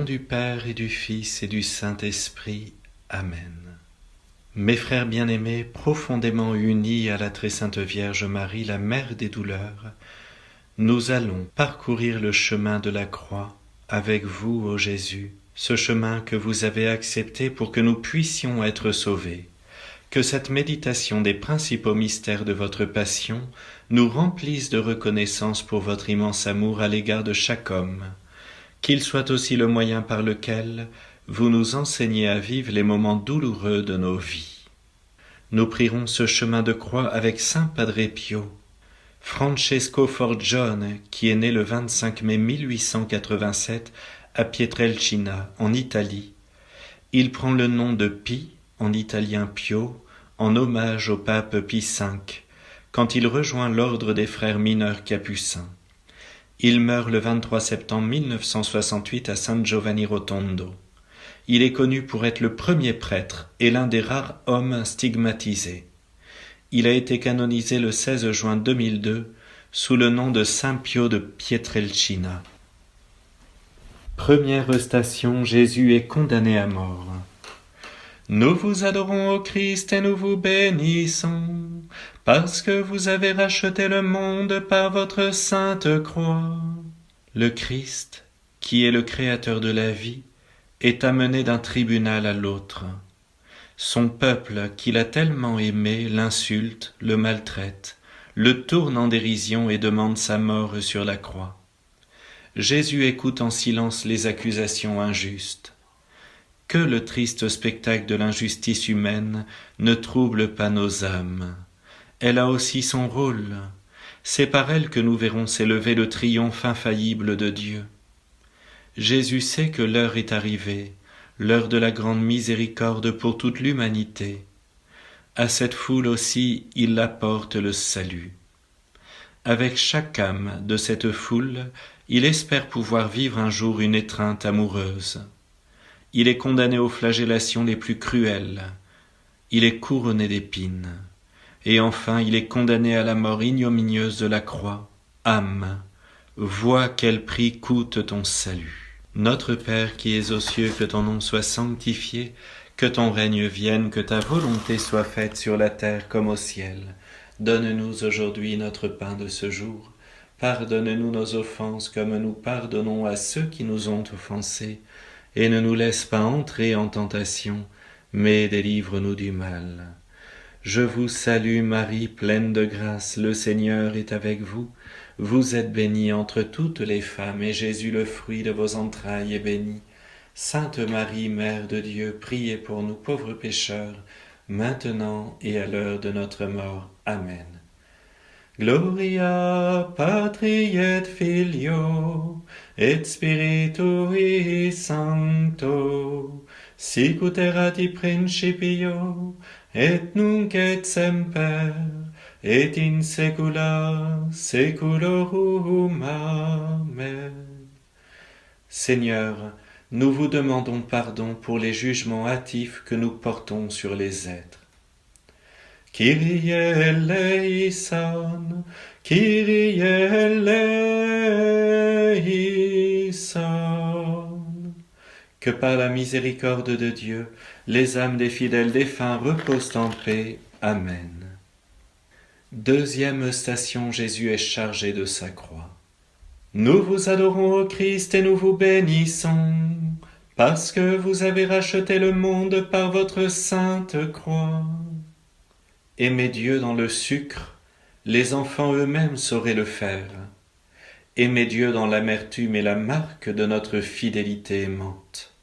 du Père et du Fils et du Saint-Esprit. Amen. Mes frères bien-aimés, profondément unis à la très sainte Vierge Marie, la Mère des douleurs, nous allons parcourir le chemin de la croix avec vous, ô Jésus, ce chemin que vous avez accepté pour que nous puissions être sauvés. Que cette méditation des principaux mystères de votre passion nous remplisse de reconnaissance pour votre immense amour à l'égard de chaque homme, qu'il soit aussi le moyen par lequel vous nous enseignez à vivre les moments douloureux de nos vies. Nous prierons ce chemin de croix avec Saint Padre Pio, Francesco Forgione, qui est né le 25 mai 1887 à Pietrelcina, en Italie. Il prend le nom de Pie, en italien Pio, en hommage au pape Pie V, quand il rejoint l'ordre des frères mineurs capucins. Il meurt le 23 septembre 1968 à San Giovanni Rotondo. Il est connu pour être le premier prêtre et l'un des rares hommes stigmatisés. Il a été canonisé le 16 juin 2002 sous le nom de Saint Pio de Pietrelcina. Première station, Jésus est condamné à mort. Nous vous adorons, ô Christ, et nous vous bénissons, parce que vous avez racheté le monde par votre sainte croix. Le Christ, qui est le créateur de la vie, est amené d'un tribunal à l'autre. Son peuple, qu'il a tellement aimé, l'insulte, le maltraite, le tourne en dérision et demande sa mort sur la croix. Jésus écoute en silence les accusations injustes. Que le triste spectacle de l'injustice humaine ne trouble pas nos âmes. Elle a aussi son rôle. C'est par elle que nous verrons s'élever le triomphe infaillible de Dieu. Jésus sait que l'heure est arrivée, l'heure de la grande miséricorde pour toute l'humanité. À cette foule aussi, il apporte le salut. Avec chaque âme de cette foule, il espère pouvoir vivre un jour une étreinte amoureuse. Il est condamné aux flagellations les plus cruelles. Il est couronné d'épines. Et enfin, il est condamné à la mort ignominieuse de la croix. Âme, vois quel prix coûte ton salut. Notre Père qui es aux cieux, que ton nom soit sanctifié, que ton règne vienne, que ta volonté soit faite sur la terre comme au ciel. Donne-nous aujourd'hui notre pain de ce jour. Pardonne-nous nos offenses comme nous pardonnons à ceux qui nous ont offensés. Et ne nous laisse pas entrer en tentation, mais délivre-nous du mal. Je vous salue Marie, pleine de grâce, le Seigneur est avec vous. Vous êtes bénie entre toutes les femmes, et Jésus, le fruit de vos entrailles, est béni. Sainte Marie, Mère de Dieu, priez pour nous pauvres pécheurs, maintenant et à l'heure de notre mort. Amen. Gloria Patri et Filio et Spiritui Sancto, sicut erat in principio et nunc et semper et in saecula saeculorum. Amen. Seigneur, nous vous demandons pardon pour les jugements hâtifs que nous portons sur les êtres. Kyrie eleison, Kyrie eleison. Que par la miséricorde de Dieu, les âmes des fidèles défunts reposent en paix. Amen. Deuxième station, Jésus est chargé de sa croix. Nous vous adorons, ô Christ, et nous vous bénissons, parce que vous avez racheté le monde par votre sainte croix. Aimer Dieu dans le sucre, les enfants eux-mêmes sauraient le faire. Aimer Dieu dans l'amertume est la marque de notre fidélité aimante.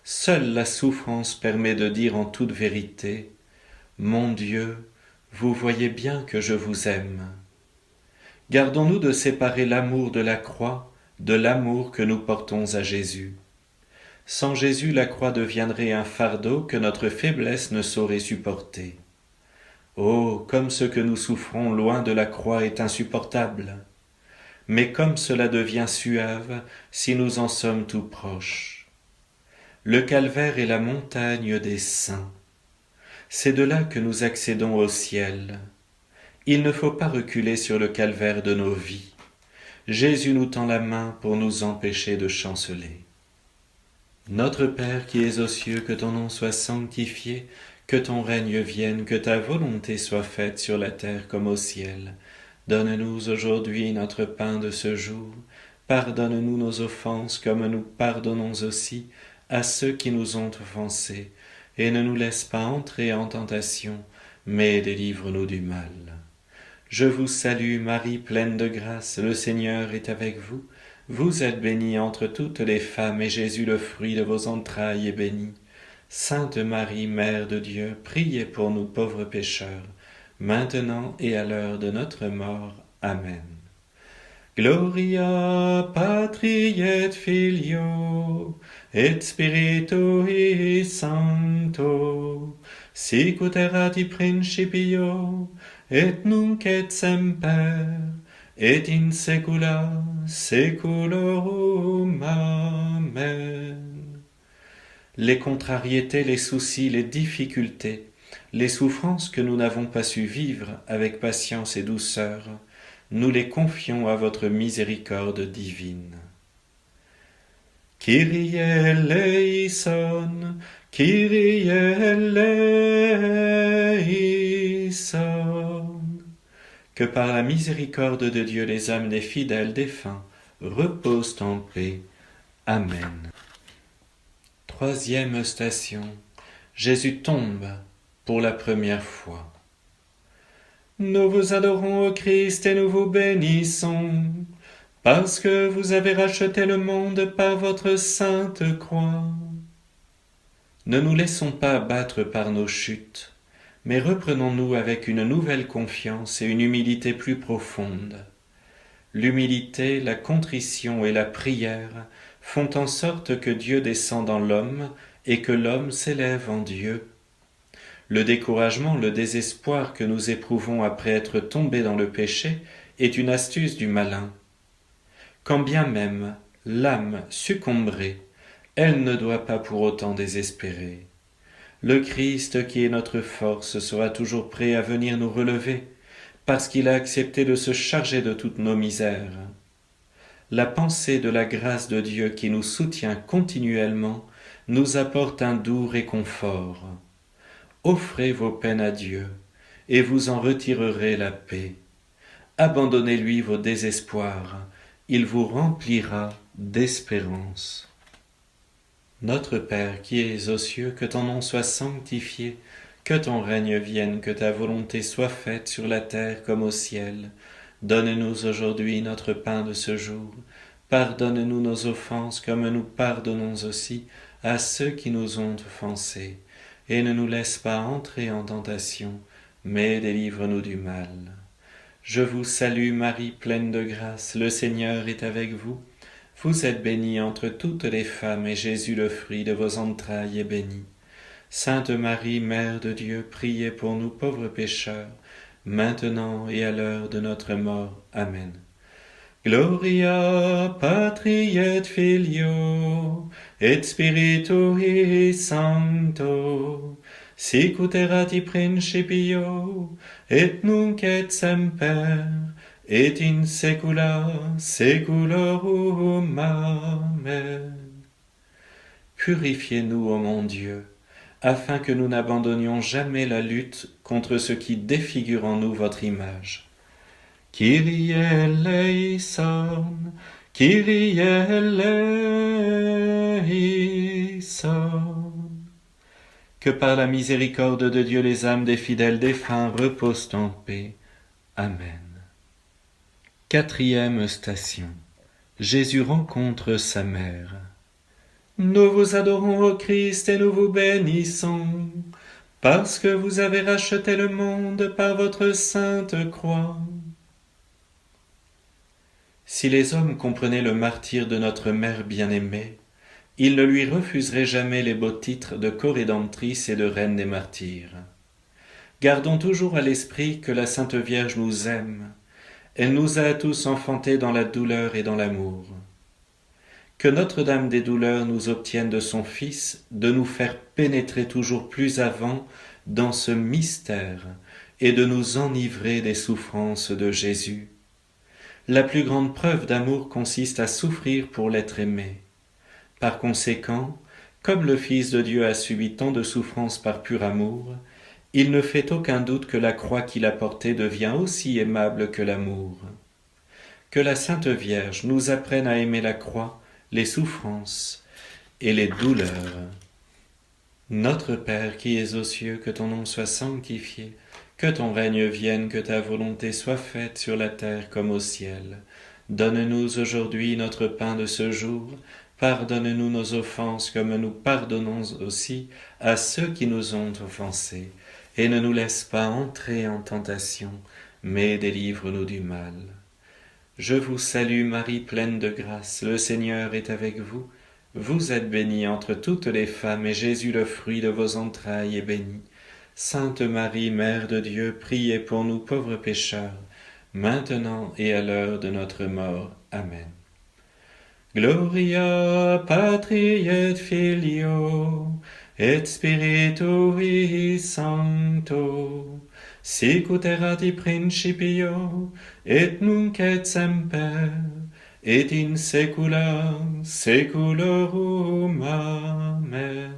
Seule la souffrance permet de dire en toute vérité « Mon Dieu, vous voyez bien que je vous aime ». Gardons-nous de séparer l'amour de la croix de l'amour que nous portons à Jésus. Sans Jésus, la croix deviendrait un fardeau que notre faiblesse ne saurait supporter. Oh, comme ce que nous souffrons loin de la croix est insupportable, mais comme cela devient suave si nous en sommes tout proches. Le calvaire est la montagne des saints. C'est de là que nous accédons au ciel. Il ne faut pas reculer sur le calvaire de nos vies. Jésus nous tend la main pour nous empêcher de chanceler. Notre Père qui es aux cieux, que ton nom soit sanctifié, que ton règne vienne, que ta volonté soit faite sur la terre comme au ciel. Donne-nous aujourd'hui notre pain de ce jour. Pardonne-nous nos offenses comme nous pardonnons aussi à ceux qui nous ont offensés. Et ne nous laisse pas entrer en tentation, mais délivre-nous du mal. Je vous salue Marie, pleine de grâce, le Seigneur est avec vous. Vous êtes bénie entre toutes les femmes, et Jésus, le fruit de vos entrailles, est béni. Sainte Marie, Mère de Dieu, priez pour nous pauvres pécheurs, maintenant et à l'heure de notre mort. Amen. Gloria Patri et Filio et Spiritui Sancto, sicut erat in principio et nunc et semper et in saecula saeculorum. Amen. Les contrariétés, les soucis, les difficultés, les souffrances que nous n'avons pas su vivre avec patience et douceur, nous les confions à votre miséricorde divine. Kyrie eleison, Kyrie eleison. Que par la miséricorde de Dieu les âmes des fidèles défunts reposent en paix. Amen. Troisième station. Jésus tombe pour la première fois. Nous vous adorons, ô Christ, et nous vous bénissons, parce que vous avez racheté le monde par votre sainte croix. Ne nous laissons pas abattre par nos chutes, mais reprenons-nous avec une nouvelle confiance et une humilité plus profonde. L'humilité, la contrition et la prière font en sorte que Dieu descend dans l'homme et que l'homme s'élève en Dieu. Le découragement, le désespoir que nous éprouvons après être tombés dans le péché est une astuce du malin. Quand bien même l'âme succomberait, elle ne doit pas pour autant désespérer. Le Christ qui est notre force sera toujours prêt à venir nous relever, parce qu'il a accepté de se charger de toutes nos misères. La pensée de la grâce de Dieu qui nous soutient continuellement nous apporte un doux réconfort. Offrez vos peines à Dieu, et vous en retirerez la paix. Abandonnez-lui vos désespoirs, il vous remplira d'espérance. Notre Père qui es aux cieux, que ton nom soit sanctifié, que ton règne vienne, que ta volonté soit faite sur la terre comme au ciel. Donne-nous aujourd'hui notre pain de ce jour. Pardonne-nous nos offenses comme nous pardonnons aussi à ceux qui nous ont offensés. Et ne nous laisse pas entrer en tentation, mais délivre-nous du mal. Je vous salue Marie, pleine de grâce, le Seigneur est avec vous. Vous êtes bénie entre toutes les femmes, et Jésus, le fruit de vos entrailles, est béni. Sainte Marie, Mère de Dieu, priez pour nous pauvres pécheurs, maintenant et à l'heure de notre mort. Amen. Gloria Patri et Filio et Spiritui Sancto, sicut erat in principio et nunc et semper et in saecula saeculorum. Amen. Purifiez-nous, ô mon Dieu, afin que nous n'abandonnions jamais la lutte contre ce qui défigure en nous votre image. Kyrie eleison, Kyrie eleison. Que par la miséricorde de Dieu les âmes des fidèles défunts reposent en paix. Amen. Quatrième station. Jésus rencontre sa mère. Nous vous adorons, ô Christ, et nous vous bénissons, parce que vous avez racheté le monde par votre sainte croix. Si les hommes comprenaient le martyre de notre mère bien-aimée, ils ne lui refuseraient jamais les beaux titres de corédemptrice et de reine des martyrs. Gardons toujours à l'esprit que la Sainte Vierge nous aime. Elle nous a tous enfantés dans la douleur et dans l'amour. Que Notre-Dame des douleurs nous obtienne de son Fils de nous faire pénétrer toujours plus avant dans ce mystère et de nous enivrer des souffrances de Jésus. La plus grande preuve d'amour consiste à souffrir pour l'être aimé. Par conséquent, Comme le Fils de Dieu a subi tant de souffrances par pur amour, il ne fait aucun doute que la croix qu'il a portée devient aussi aimable que l'amour. Que la Sainte Vierge nous apprenne à aimer la croix, les souffrances et les douleurs. Notre Père qui es aux cieux, que ton nom soit sanctifié, que ton règne vienne, que ta volonté soit faite sur la terre comme au ciel. Donne-nous aujourd'hui notre pain de ce jour. Pardonne-nous nos offenses comme nous pardonnons aussi à ceux qui nous ont offensés. Et ne nous laisse pas entrer en tentation, mais délivre-nous du mal. Je vous salue Marie, pleine de grâce, le Seigneur est avec vous. Vous êtes bénie entre toutes les femmes, et Jésus, le fruit de vos entrailles, est béni. Sainte Marie, Mère de Dieu, priez pour nous pauvres pécheurs, maintenant et à l'heure de notre mort. Amen. Gloria Patri et Filio et Spiritui Sancto, sic ut erat in principio et nunc et semper et in saecula saeculorum. Amen.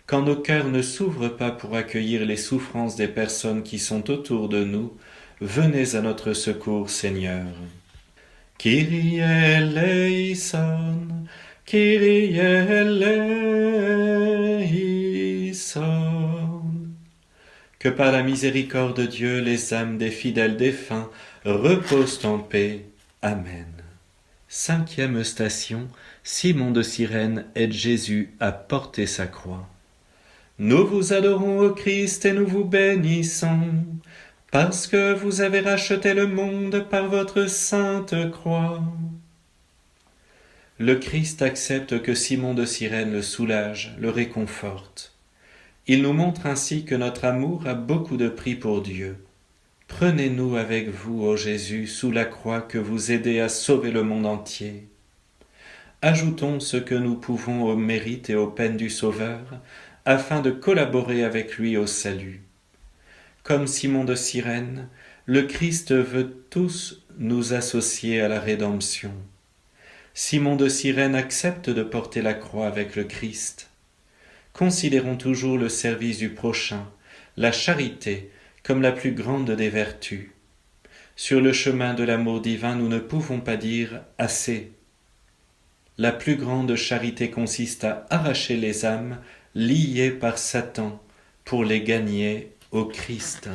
Quand nos cœurs ne s'ouvrent pas pour accueillir les souffrances des personnes qui sont autour de nous, venez à notre secours, Seigneur. Kyrie eleison, Kyrie eleison. Que par la miséricorde de Dieu, les âmes des fidèles défunts reposent en paix. Amen. 5e station, Simon de Cyrène aide Jésus à porter sa croix. Nous vous adorons, ô Christ, et nous vous bénissons, parce que vous avez racheté le monde par votre sainte croix. Le Christ accepte que Simon de Cyrène le soulage, le réconforte. Il nous montre ainsi que notre amour a beaucoup de prix pour Dieu. Prenez-nous avec vous, ô Jésus, sous la croix que vous aidez à sauver le monde entier. Ajoutons ce que nous pouvons au mérite et aux peines du Sauveur, afin de collaborer avec lui au salut. Comme Simon de Cyrène, le Christ veut tous nous associer à la rédemption. Simon de Cyrène accepte de porter la croix avec le Christ. Considérons toujours le service du prochain, la charité, comme la plus grande des vertus. Sur le chemin de l'amour divin, nous ne pouvons pas dire « assez ». La plus grande charité consiste à arracher les âmes liées par Satan pour les gagner au Christ.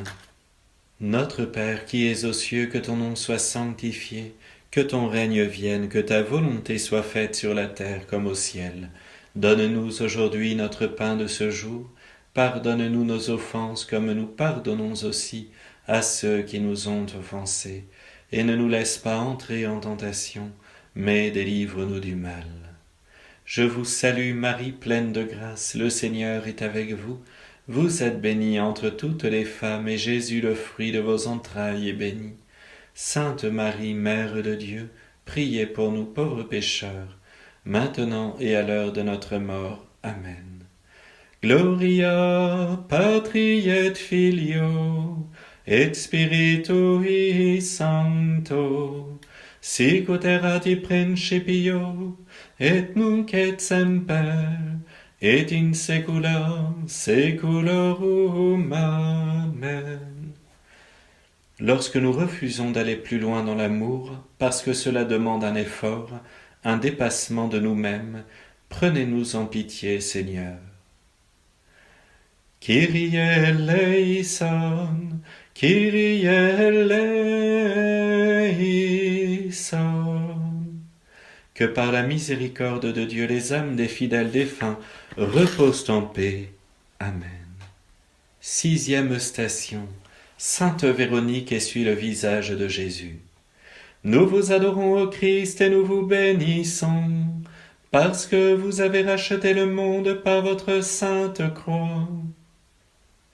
Notre Père qui es aux cieux, que ton nom soit sanctifié, que ton règne vienne, que ta volonté soit faite sur la terre comme au ciel. Donne-nous aujourd'hui notre pain de ce jour. Pardonne-nous nos offenses comme nous pardonnons aussi à ceux qui nous ont offensés. Et ne nous laisse pas entrer en tentation, mais délivre-nous du mal. Je vous salue Marie, pleine de grâce, le Seigneur est avec vous. Vous êtes bénie entre toutes les femmes, et Jésus, le fruit de vos entrailles, est béni. Sainte Marie, Mère de Dieu, priez pour nous pauvres pécheurs, maintenant et à l'heure de notre mort. Amen. Gloria Patri et Filio et Spiritui Sancto, sic ut erat in principio et nunc et semper et in saecula saeculorum. Amen. Lorsque nous refusons d'aller plus loin dans l'amour, parce que cela demande un effort, un dépassement de nous-mêmes, prenez-nous en pitié, Seigneur. Kyrie eleison, Kyrie eleison. Que par la miséricorde de Dieu, les âmes des fidèles défunts reposent en paix. Amen. 6e station. Sainte Véronique essuie le visage de Jésus. Nous vous adorons, ô Christ, et nous vous bénissons, parce que vous avez racheté le monde par votre sainte croix.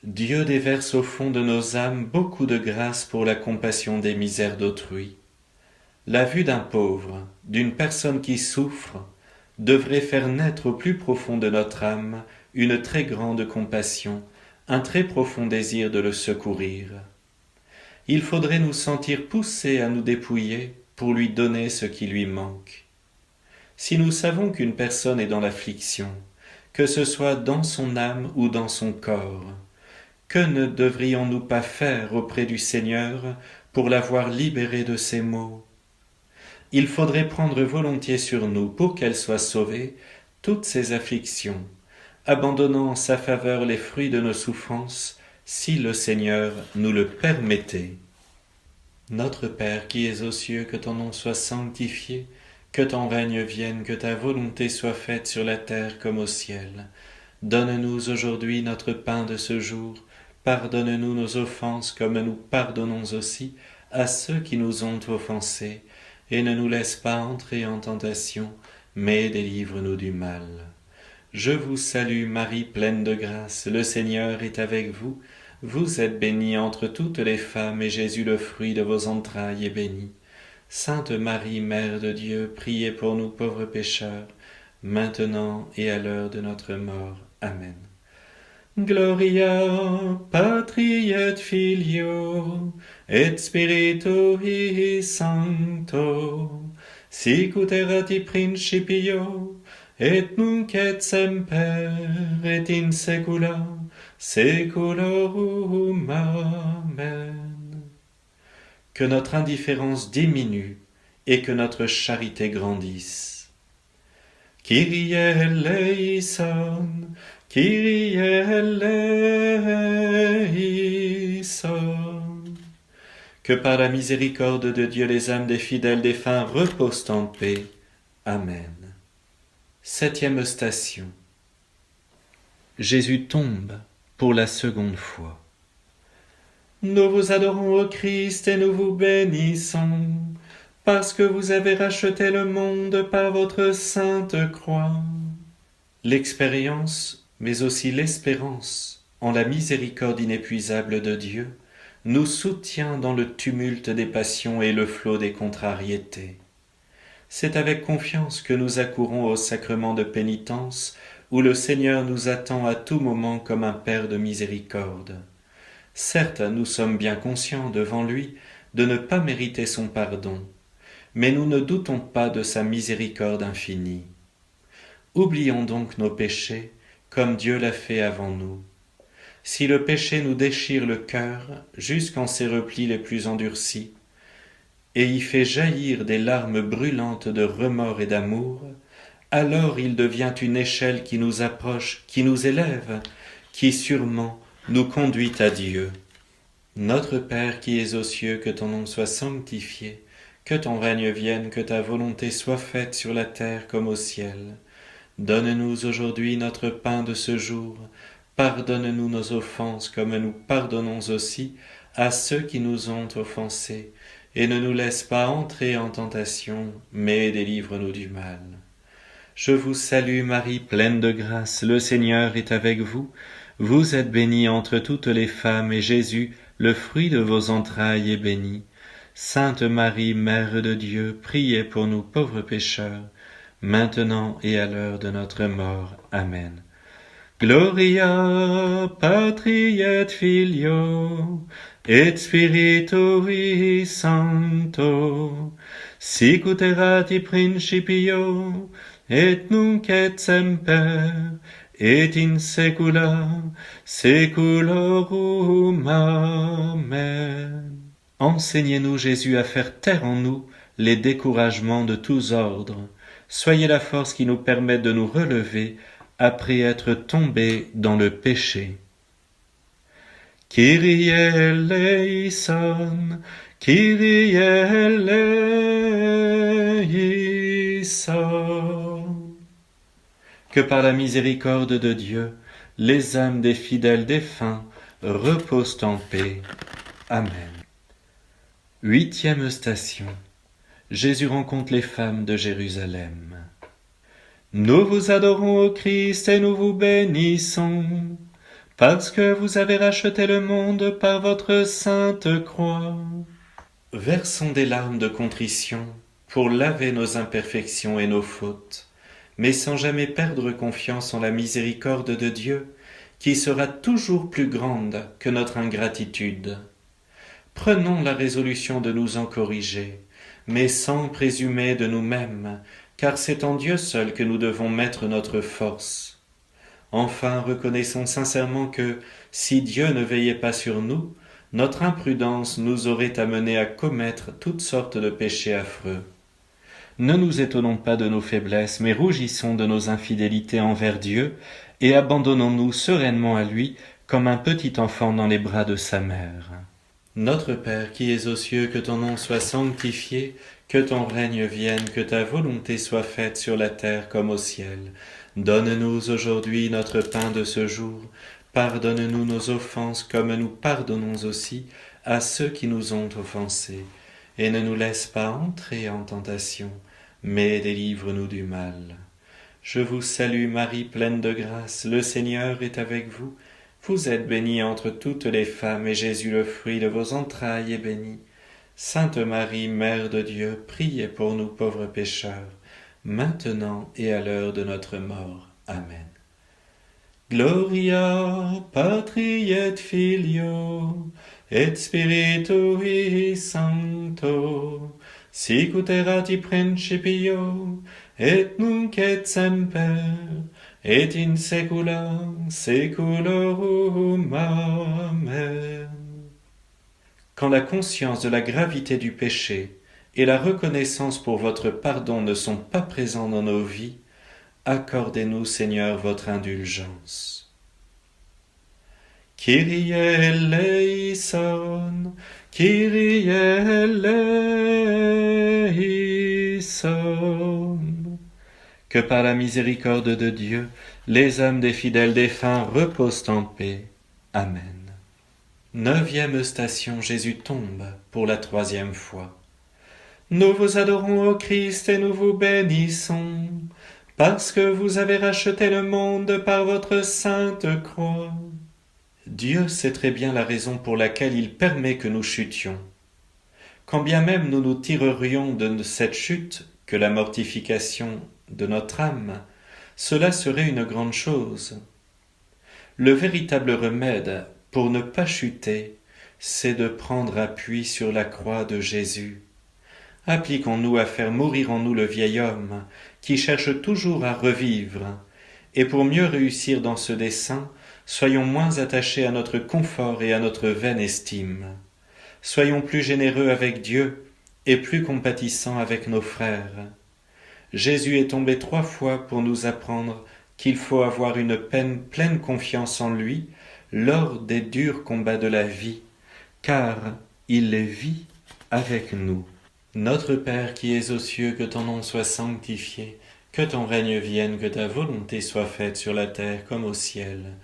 Dieu déverse au fond de nos âmes beaucoup de grâce pour la compassion des misères d'autrui. La vue d'un pauvre, d'une personne qui souffre, devrait faire naître au plus profond de notre âme une très grande compassion, un très profond désir de le secourir. Il faudrait nous sentir poussés à nous dépouiller pour lui donner ce qui lui manque. Si nous savons qu'une personne est dans l'affliction, que ce soit dans son âme ou dans son corps, que ne devrions-nous pas faire auprès du Seigneur pour l'avoir libérée de ces maux? Il faudrait prendre volontiers sur nous, pour qu'elle soit sauvée, toutes ces afflictions, abandonnant en sa faveur les fruits de nos souffrances, si le Seigneur nous le permettait. Notre Père qui es aux cieux, que ton nom soit sanctifié, que ton règne vienne, que ta volonté soit faite sur la terre comme au ciel. Donne-nous aujourd'hui notre pain de ce jour. Pardonne-nous nos offenses comme nous pardonnons aussi à ceux qui nous ont offensés. Et ne nous laisse pas entrer en tentation, mais délivre-nous du mal. Je vous salue Marie, pleine de grâce, le Seigneur est avec vous. Vous êtes bénie entre toutes les femmes, et Jésus, le fruit de vos entrailles, est béni. Sainte Marie, Mère de Dieu, priez pour nous pauvres pécheurs, maintenant et à l'heure de notre mort. Amen. Gloria Patri et Filio et Spiritui Sancto, sic ut erat in principio et nunc et semper et in saecula saeculorum. Amen. Que notre indifférence diminue et que notre charité grandisse. Kyrie eleison, Kyrie eleison. Que par la miséricorde de Dieu les âmes des fidèles défunts reposent en paix. Amen. 7e station. Jésus tombe pour la seconde fois. Nous vous adorons, ô Christ, et nous vous bénissons, parce que vous avez racheté le monde par votre sainte croix. L'expérience, mais aussi l'espérance en la miséricorde inépuisable de Dieu, nous soutient dans le tumulte des passions et le flot des contrariétés. C'est avec confiance que nous accourons au sacrement de pénitence, où le Seigneur nous attend à tout moment comme un Père de miséricorde. Certes, nous sommes bien conscients devant lui de ne pas mériter son pardon, mais nous ne doutons pas de sa miséricorde infinie. Oublions donc nos péchés, comme Dieu l'a fait avant nous. Si le péché nous déchire le cœur jusqu'en ses replis les plus endurcis, et y fait jaillir des larmes brûlantes de remords et d'amour, alors il devient une échelle qui nous approche, qui nous élève, qui sûrement nous conduit à Dieu. Notre Père qui es aux cieux, que ton nom soit sanctifié, que ton règne vienne, que ta volonté soit faite sur la terre comme au ciel. Donne-nous aujourd'hui notre pain de ce jour. Pardonne-nous nos offenses comme nous pardonnons aussi à ceux qui nous ont offensés. Et ne nous laisse pas entrer en tentation, mais délivre-nous du mal. Je vous salue Marie, pleine de grâce, le Seigneur est avec vous. Vous êtes bénie entre toutes les femmes, et Jésus, le fruit de vos entrailles, est béni. Sainte Marie, Mère de Dieu, priez pour nous pauvres pécheurs, maintenant et à l'heure de notre mort. Amen. Gloria Patri et Filio et Spiritui Sancto, sic ut erat in principio et nunc et semper et in saecula saeculorum. Amen. Enseignez-nous, Jésus, à faire taire en nous les découragements de tous ordres. Soyez la force qui nous permet de nous relever après être tombés dans le péché. Kyrie eleison, Kyrie eleison. Que par la miséricorde de Dieu, les âmes des fidèles défunts reposent en paix. Amen. 8e station. Jésus rencontre les femmes de Jérusalem. Nous vous adorons, ô Christ, et nous vous bénissons, parce que vous avez racheté le monde par votre sainte croix. Versons des larmes de contrition pour laver nos imperfections et nos fautes, mais sans jamais perdre confiance en la miséricorde de Dieu, qui sera toujours plus grande que notre ingratitude. Prenons la résolution de nous en corriger, mais sans présumer de nous-mêmes, car c'est en Dieu seul que nous devons mettre notre force. Enfin, reconnaissons sincèrement que, si Dieu ne veillait pas sur nous, notre imprudence nous aurait amenés à commettre toutes sortes de péchés affreux. Ne nous étonnons pas de nos faiblesses, mais rougissons de nos infidélités envers Dieu, et abandonnons-nous sereinement à lui, comme un petit enfant dans les bras de sa mère. Notre Père qui es aux cieux, que ton nom soit sanctifié, que ton règne vienne, que ta volonté soit faite sur la terre comme au ciel. Donne-nous aujourd'hui notre pain de ce jour. Pardonne-nous nos offenses comme nous pardonnons aussi à ceux qui nous ont offensés. Et ne nous laisse pas entrer en tentation, mais délivre-nous du mal. Je vous salue Marie, pleine de grâce, le Seigneur est avec vous. Vous êtes bénie entre toutes les femmes, et Jésus, le fruit de vos entrailles, est béni. Sainte Marie, Mère de Dieu, priez pour nous pauvres pécheurs, maintenant et à l'heure de notre mort. Amen. Gloria Patri et Filio et Spiritui Sancto, sicut erat in principio et nunc et semper et in saecula saeculorum. Amen. Quand la conscience de la gravité du péché et la reconnaissance pour votre pardon ne sont pas présents dans nos vies, accordez-nous, Seigneur, votre indulgence. Kyrie eleison, Kyrie eleison. Que par la miséricorde de Dieu, les âmes des fidèles défunts reposent en paix. Amen. 9e station, Jésus tombe pour la 3e fois. Nous vous adorons, ô Christ, et nous vous bénissons, parce que vous avez racheté le monde par votre sainte croix. Dieu sait très bien la raison pour laquelle il permet que nous chutions. Quand bien même nous nous tirerions de cette chute que la mortification de notre âme, cela serait une grande chose. Le véritable remède pour ne pas chuter, c'est de prendre appui sur la croix de Jésus. Appliquons-nous à faire mourir en nous le vieil homme qui cherche toujours à revivre, et pour mieux réussir dans ce dessein, soyons moins attachés à notre confort et à notre vaine estime. Soyons plus généreux avec Dieu et plus compatissants avec nos frères. Jésus est tombé 3 fois pour nous apprendre qu'il faut avoir une pleine confiance en lui lors des durs combats de la vie, car il les vit avec nous. Notre Père qui es aux cieux, que ton nom soit sanctifié, que ton règne vienne, que ta volonté soit faite sur la terre comme au ciel.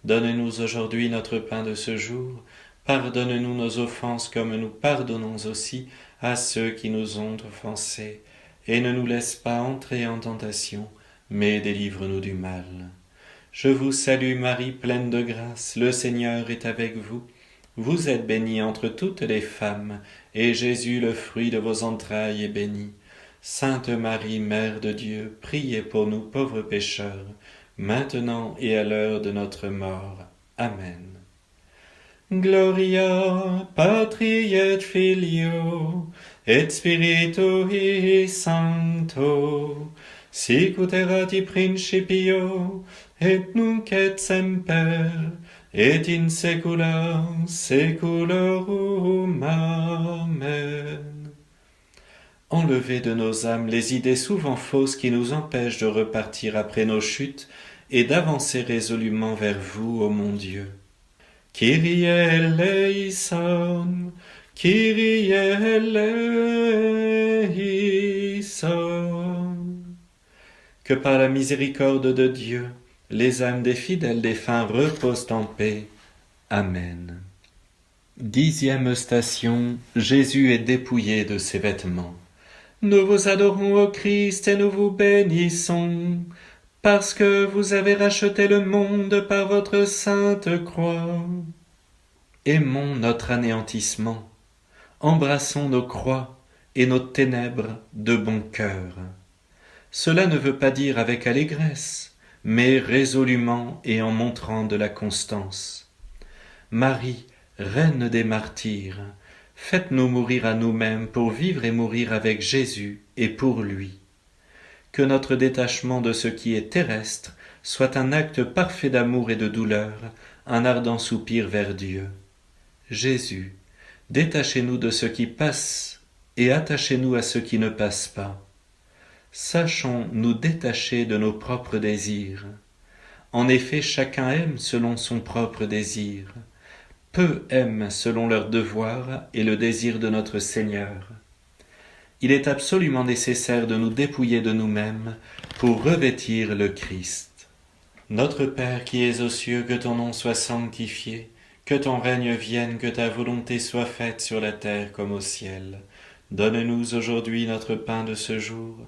Donne-nous aujourd'hui notre pain de ce jour. Pardonne-nous nos offenses comme nous pardonnons aussi à ceux qui nous ont offensés. Et ne nous laisse pas entrer en tentation, mais délivre-nous du mal. Je vous salue Marie, pleine de grâce, le Seigneur est avec vous. Vous êtes bénie entre toutes les femmes, et Jésus, le fruit de vos entrailles, est béni. Sainte Marie, Mère de Dieu, priez pour nous pauvres pécheurs, maintenant et à l'heure de notre mort. Amen. Gloria Patri et Filio et Spiritui Sancto, sicut erat in principio et nunc et semper et in saecula saeculorum. Amen. Enlevez de nos âmes les idées souvent fausses qui nous empêchent de repartir après nos chutes et d'avancer résolument vers vous, ô mon Dieu. Kyrie eleison, Kyrie eleison. Que par la miséricorde de Dieu, les âmes des fidèles défunts reposent en paix. Amen. 10e station, Jésus est dépouillé de ses vêtements. Nous vous adorons, ô Christ, et nous vous bénissons, parce que vous avez racheté le monde par votre sainte croix. Aimons notre anéantissement, embrassons nos croix et nos ténèbres de bon cœur. Cela ne veut pas dire avec allégresse, mais résolument et en montrant de la constance. Marie, Reine des martyrs, faites-nous mourir à nous-mêmes pour vivre et mourir avec Jésus et pour lui. que notre détachement de ce qui est terrestre soit un acte parfait d'amour et de douleur, un ardent soupir vers Dieu. Jésus, détachez-nous de ce qui passe et attachez-nous à ce qui ne passe pas. Sachons nous détacher de nos propres désirs. En effet, chacun aime selon son propre désir. Peu aiment selon leur devoir et le désir de notre Seigneur. Il est absolument nécessaire de nous dépouiller de nous-mêmes pour revêtir le Christ. Notre Père qui es aux cieux, que ton nom soit sanctifié, que ton règne vienne, que ta volonté soit faite sur la terre comme au ciel. Donne-nous aujourd'hui notre pain de ce jour.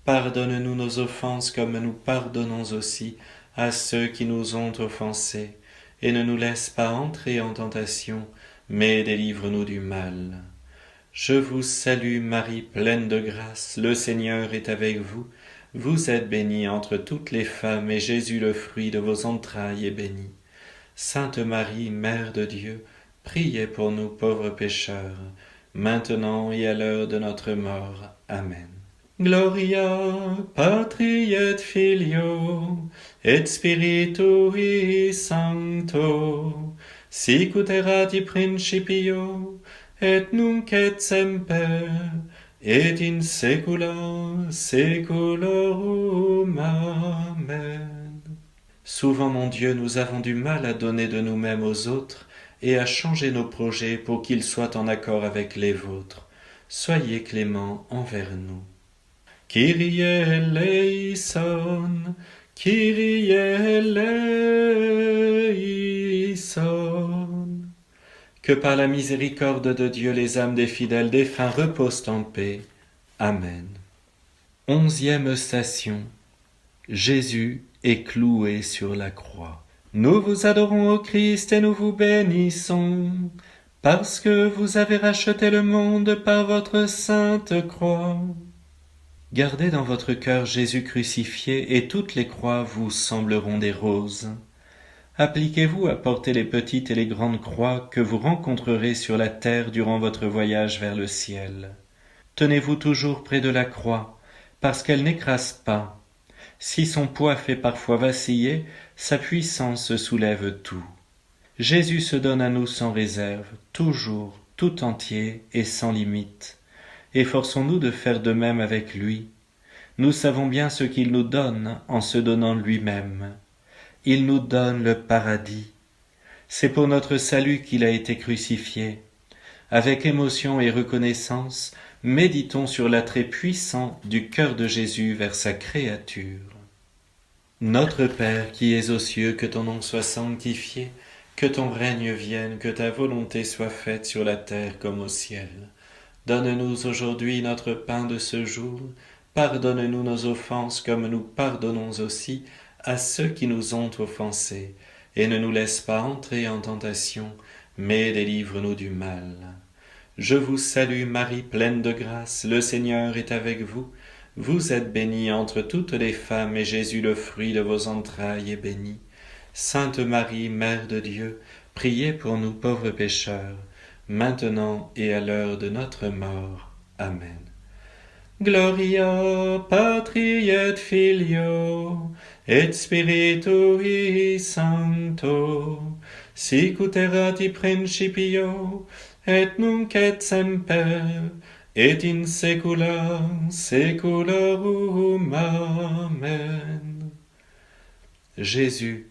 Pardonne-nous nos offenses comme nous pardonnons aussi à ceux qui nous ont offensés. Et ne nous laisse pas entrer en tentation, mais délivre-nous du mal. Je vous salue Marie, pleine de grâce, le Seigneur est avec vous. Vous êtes bénie entre toutes les femmes, et Jésus, le fruit de vos entrailles, est béni. Sainte Marie, Mère de Dieu, priez pour nous pauvres pécheurs, maintenant et à l'heure de notre mort. Amen. Gloria Patri et Filio et Spiritui Sancto, sic ut erat in principio et nunc et semper et in saecula saeculorum. Amen. Souvent, mon Dieu, nous avons du mal à donner de nous-mêmes aux autres et à changer nos projets pour qu'ils soient en accord avec les vôtres. Soyez clément envers nous. Kyrie eleison, Kyrie eleison. Que par la miséricorde de Dieu les âmes des fidèles défunts reposent en paix. Amen. 11e station. Jésus est cloué sur la croix. Nous vous adorons, ô Christ, et nous vous bénissons, parce que vous avez racheté le monde par votre sainte croix. Gardez dans votre cœur Jésus crucifié, et toutes les croix vous sembleront des roses. Appliquez-vous à porter les petites et les grandes croix que vous rencontrerez sur la terre durant votre voyage vers le ciel. Tenez-vous toujours près de la croix, parce qu'elle n'écrase pas. Si son poids fait parfois vaciller, sa puissance soulève tout. Jésus se donne à nous sans réserve, toujours, tout entier et sans limite. Efforçons-nous de faire de même avec lui. Nous savons bien ce qu'il nous donne en se donnant lui-même. Il nous donne le paradis. C'est pour notre salut qu'il a été crucifié. Avec émotion et reconnaissance, méditons sur l'attrait puissant du cœur de Jésus vers sa créature. Notre Père qui es aux cieux, que ton nom soit sanctifié, que ton règne vienne, que ta volonté soit faite sur la terre comme au ciel. Donne-nous aujourd'hui notre pain de ce jour. Pardonne-nous nos offenses comme nous pardonnons aussi à ceux qui nous ont offensés. Et ne nous laisse pas entrer en tentation, mais délivre-nous du mal. Je vous salue Marie, pleine de grâce, le Seigneur est avec vous. Vous êtes bénie entre toutes les femmes, et Jésus, le fruit de vos entrailles, est béni. Sainte Marie, Mère de Dieu, priez pour nous pauvres pécheurs, maintenant et à l'heure de notre mort. Amen. Gloria Patri et Filio et Spiritui Sancto, sic ut erat in principio et nunc et semper et in saecula saeculorum. Amen. Jésus,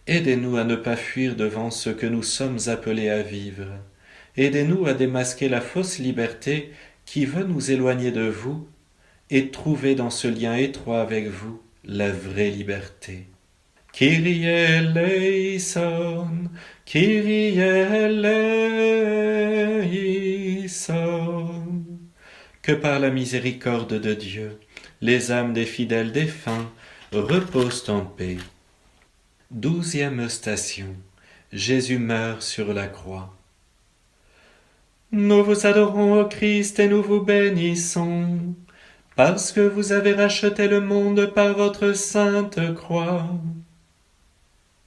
aidez-nous à ne pas fuir devant ce que nous sommes appelés à vivre. Aidez-nous à démasquer la fausse liberté qui veut nous éloigner de vous et trouver dans ce lien étroit avec vous la vraie liberté. Kyrie eleison, Kyrie eleison. Que par la miséricorde de Dieu, les âmes des fidèles défunts reposent en paix. 12e station. Jésus meurt sur la croix. Nous vous adorons, ô Christ, et nous vous bénissons, parce que vous avez racheté le monde par votre sainte croix.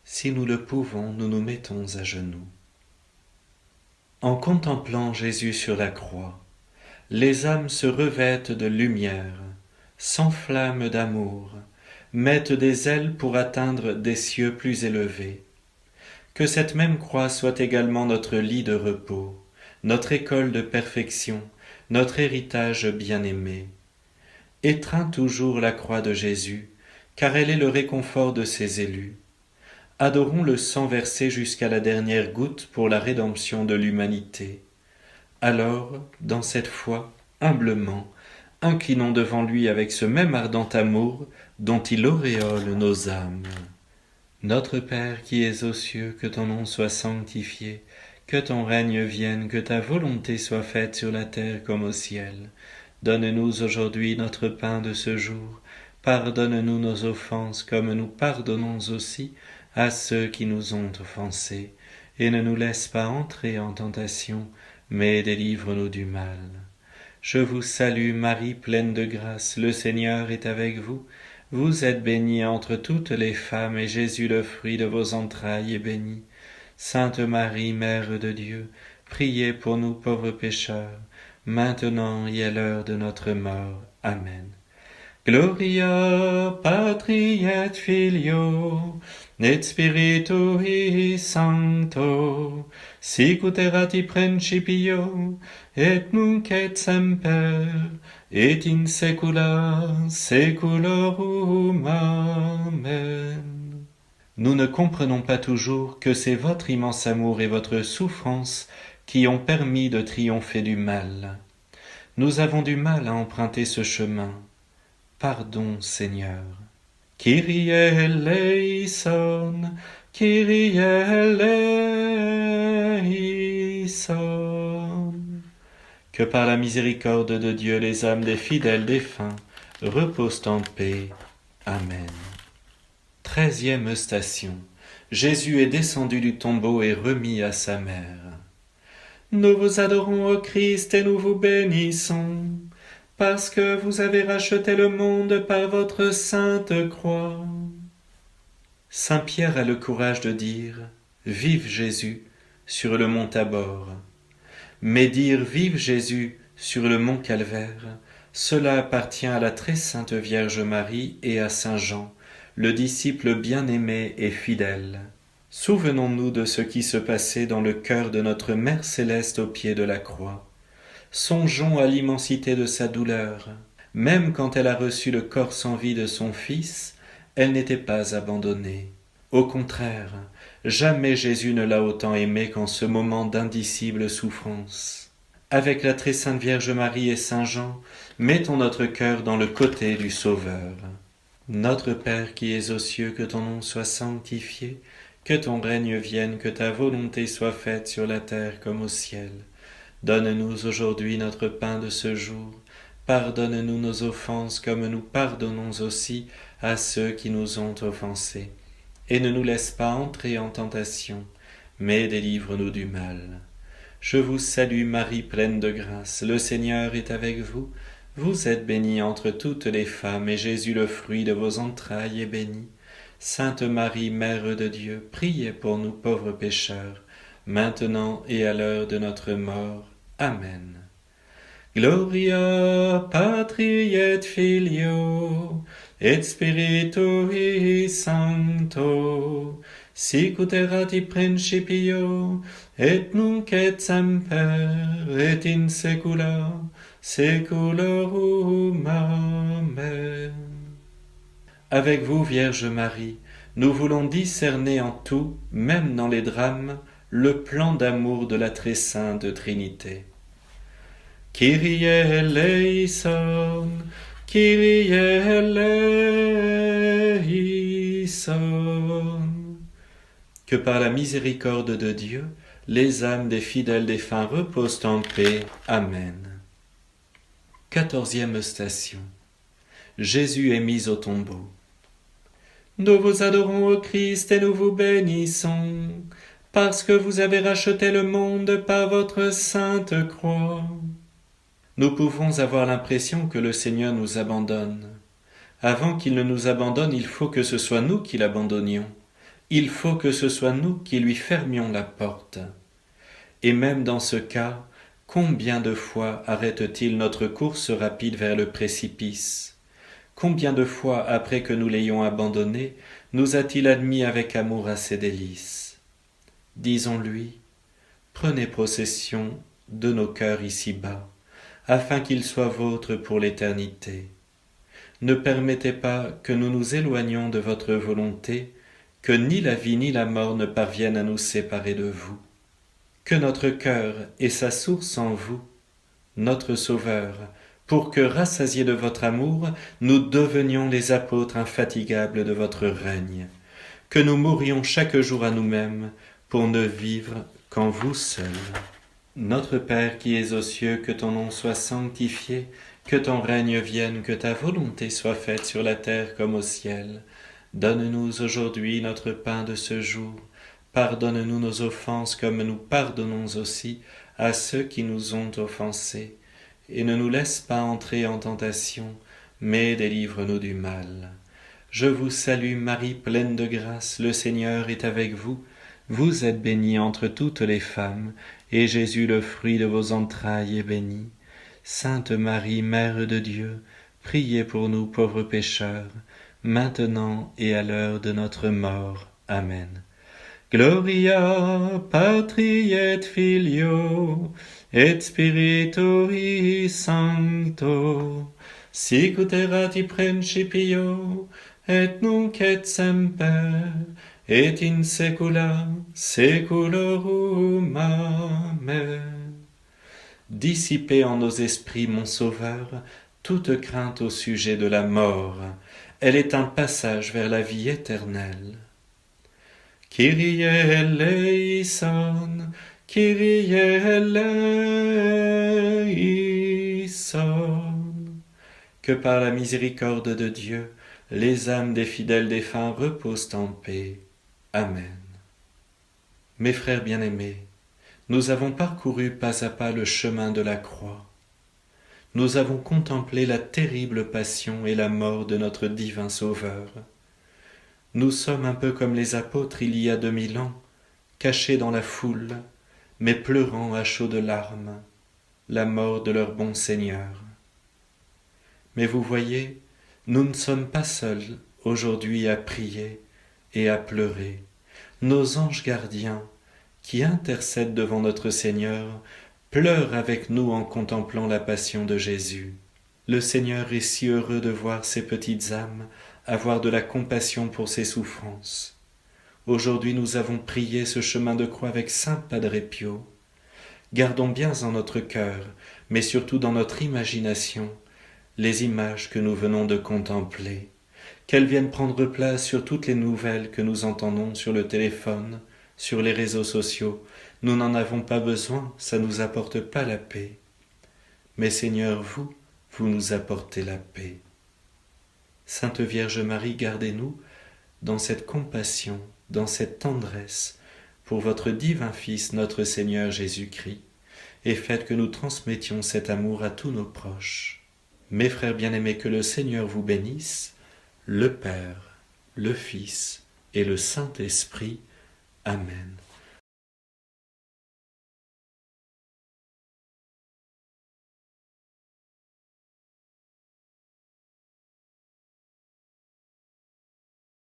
Si nous le pouvons, nous nous mettons à genoux. En contemplant Jésus sur la croix, les âmes se revêtent de lumière, s'enflamment d'amour, mettent des ailes pour atteindre des cieux plus élevés. Que cette même croix soit également notre lit de repos, notre école de perfection, notre héritage bien-aimé. Étreins toujours la croix de Jésus, car elle est le réconfort de ses élus. Adorons le sang versé jusqu'à la dernière goutte pour la rédemption de l'humanité. Alors, dans cette foi, humblement, inclinons devant lui avec ce même ardent amour dont il auréole nos âmes. Notre Père qui es aux cieux, que ton nom soit sanctifié, que ton règne vienne, que ta volonté soit faite sur la terre comme au ciel. Donne-nous aujourd'hui notre pain de ce jour. Pardonne-nous nos offenses comme nous pardonnons aussi à ceux qui nous ont offensés. Et ne nous laisse pas entrer en tentation, mais délivre-nous du mal. Je vous salue Marie, pleine de grâce, le Seigneur est avec vous. Vous êtes bénie entre toutes les femmes, et Jésus, le fruit de vos entrailles, est béni. Sainte Marie, Mère de Dieu, priez pour nous pauvres pécheurs, maintenant et à l'heure de notre mort. Amen. Gloria Patri et Filio, et Spiritui Sancto, sic ut erat in principio, et nunc et semper, et in saecula saeculorum. Amen. Nous ne comprenons pas toujours que c'est votre immense amour et votre souffrance qui ont permis de triompher du mal. Nous avons du mal à emprunter ce chemin. Pardon, Seigneur. Kyrie eleison, Kyrie eleison. Que par la miséricorde de Dieu les âmes des fidèles défunts reposent en paix. Amen. 13e station. Jésus est descendu du tombeau et remis à sa mère. Nous vous adorons, ô Christ, et nous vous bénissons, parce que vous avez racheté le monde par votre sainte croix. Saint Pierre a le courage de dire « Vive Jésus » sur le mont Tabor. Mais dire « Vive Jésus » sur le mont Calvaire, cela appartient à la très sainte Vierge Marie et à Saint Jean, le disciple bien-aimé et fidèle. Souvenons-nous de ce qui se passait dans le cœur de notre Mère céleste au pied de la croix. Songeons à l'immensité de sa douleur. Même quand elle a reçu le corps sans vie de son Fils, elle n'était pas abandonnée. Au contraire, jamais Jésus ne l'a autant aimée qu'en ce moment d'indicible souffrance. Avec la très sainte Vierge Marie et Saint Jean, mettons notre cœur dans le côté du Sauveur. Notre Père qui es aux cieux, que ton nom soit sanctifié, que ton règne vienne, que ta volonté soit faite sur la terre comme au ciel. Donne-nous aujourd'hui notre pain de ce jour. Pardonne-nous nos offenses comme nous pardonnons aussi à ceux qui nous ont offensés. Et ne nous laisse pas entrer en tentation, mais délivre-nous du mal. Je vous salue Marie, pleine de grâce, le Seigneur est avec vous. Vous êtes bénie entre toutes les femmes, et Jésus, le fruit de vos entrailles, est béni. Sainte Marie, Mère de Dieu, priez pour nous pauvres pécheurs, maintenant et à l'heure de notre mort. Amen. Gloria Patri et Filio, et Spiritui Sancto, sic ut erat in principio, et nunc et semper, et in saecula saeculorum. Amen. Avec vous, Vierge Marie, nous voulons discerner en tout, même dans les drames, le plan d'amour de la très sainte Trinité. Kyrie eleison, Kyrie eleison. Que par la miséricorde de Dieu, les âmes des fidèles défunts reposent en paix. Amen. 14e station. Jésus est mis au tombeau. Nous vous adorons, ô Christ, et nous vous bénissons, parce que vous avez racheté le monde par votre sainte croix. Nous pouvons avoir l'impression que le Seigneur nous abandonne. Avant qu'il ne nous abandonne, il faut que ce soit nous qui l'abandonnions. Il faut que ce soit nous qui lui fermions la porte. Et même dans ce cas, combien de fois arrête-t-il notre course rapide vers le précipice? Combien de fois, après que nous l'ayons abandonné, nous a-t-il admis avec amour à ses délices? Disons-lui, prenez possession de nos cœurs ici-bas, afin qu'ils soient vôtres pour l'éternité. Ne permettez pas que nous nous éloignions de votre volonté, que ni la vie ni la mort ne parviennent à nous séparer de vous. Que notre cœur ait sa source en vous, notre Sauveur, pour que, rassasiés de votre amour, nous devenions les apôtres infatigables de votre règne, que nous mourions chaque jour à nous-mêmes pour ne vivre qu'en vous seul. Notre Père qui es aux cieux, que ton nom soit sanctifié, que ton règne vienne, que ta volonté soit faite sur la terre comme au ciel. Donne-nous aujourd'hui notre pain de ce jour. Pardonne-nous nos offenses comme nous pardonnons aussi à ceux qui nous ont offensés. Et ne nous laisse pas entrer en tentation, mais délivre-nous du mal. Je vous salue Marie, pleine de grâce, le Seigneur est avec vous. Vous êtes bénie entre toutes les femmes, et Jésus, le fruit de vos entrailles, est béni. Sainte Marie, Mère de Dieu, priez pour nous pauvres pécheurs, maintenant et à l'heure de notre mort. Amen. Gloria Patri et Filio et Spiritui Sancto, sic ut erat in principio et nunc et semper et in saecula saeculorum. Amen. Dissipez en nos esprits, mon Sauveur, toute crainte au sujet de la mort. Elle est un passage vers la vie éternelle. Kyrie eleison, Kyrie eleison. Que par la miséricorde de Dieu, les âmes des fidèles défunts reposent en paix. Amen. Mes frères bien-aimés, nous avons parcouru pas à pas le chemin de la croix. Nous avons contemplé la terrible passion et la mort de notre divin Sauveur. Nous sommes un peu comme les apôtres il y a 2000 ans, cachés dans la foule, mais pleurant à chaudes larmes la mort de leur bon Seigneur. Mais vous voyez, nous ne sommes pas seuls aujourd'hui à prier et à pleurer. Nos anges gardiens, qui intercèdent devant notre Seigneur, pleurent avec nous en contemplant la passion de Jésus. Le Seigneur est si heureux de voir ces petites âmes avoir de la compassion pour ses souffrances. Aujourd'hui, nous avons prié ce chemin de croix avec Saint Padre Pio. Gardons bien en notre cœur, mais surtout dans notre imagination, les images que nous venons de contempler, qu'elles viennent prendre place sur toutes les nouvelles que nous entendons sur le téléphone, sur les réseaux sociaux. Nous n'en avons pas besoin, ça ne nous apporte pas la paix. Mais Seigneur, vous nous apportez la paix. Sainte Vierge Marie, gardez-nous dans cette compassion, dans cette tendresse, pour votre divin Fils, notre Seigneur Jésus-Christ, et faites que nous transmettions cet amour à tous nos proches. Mes frères bien-aimés, que le Seigneur vous bénisse, le Père, le Fils et le Saint-Esprit. Amen.